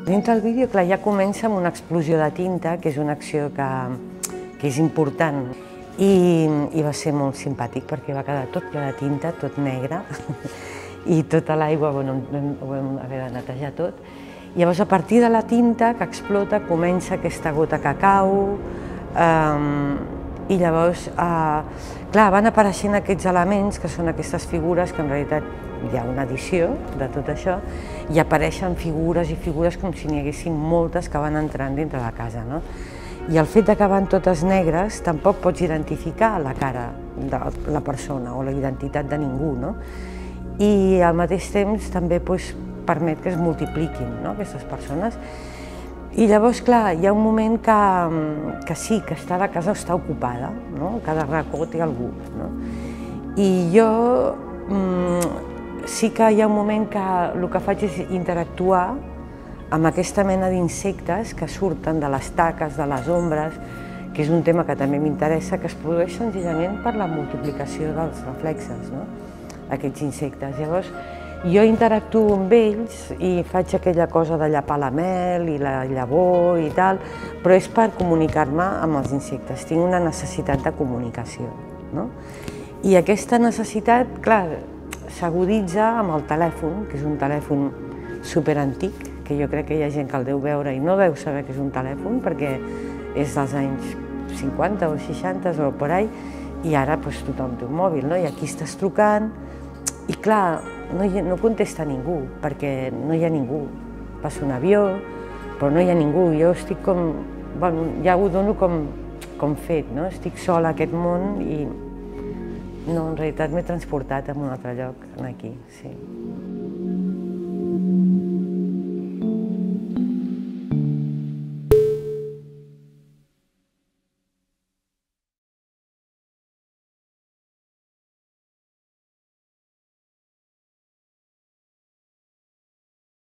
Dintre del vídeo, clar, ja comença amb una explosió de tinta, que és una acció que és important. I va ser molt simpàtic perquè va quedar tot ple de tinta, tot negre, i tota l'aigua ho vam haver de netejar tot. Llavors, a partir de la tinta que explota, comença aquesta gota que cau, i llavors, clar, van apareixent aquests elements, que són aquestes figures, que en realitat hi ha una edició de tot això, i apareixen figures i figures com si n'hi haguessin moltes que van entrant dintre la casa, no? I el fet que van totes negres tampoc pots identificar la cara de la persona o la identitat de ningú, no? I al mateix temps també permet que es multipliquin aquestes persones. I llavors, clar, hi ha un moment que sí, que la casa està ocupada, cada racó té algú. I jo sí que hi ha un moment que el que faig és interactuar amb aquesta mena d'insectes que surten de les taques, de les ombres, que és un tema que també m'interessa, que es produeix senzillament per la multiplicació dels reflexes, aquests insectes. Llavors, jo interactuo amb ells i faig aquella cosa de llapar la mel i la llavor i tal, però és per comunicar-me amb els insectes. Tinc una necessitat de comunicació. I aquesta necessitat, clar, s'aguditza amb el telèfon, que és un telèfon superantic, que jo crec que hi ha gent que el deu veure i no deu saber que és un telèfon, perquè és dels anys 50 o 60 o por ahí, i ara tothom té un mòbil, i aquí estàs trucant, i clar, no contesta ningú, perquè no hi ha ningú. Passa un avió, però no hi ha ningú. Jo estic com... ja ho dono com fet, estic sola a aquest món i en realitat m'he transportat a un altre lloc, aquí, sí.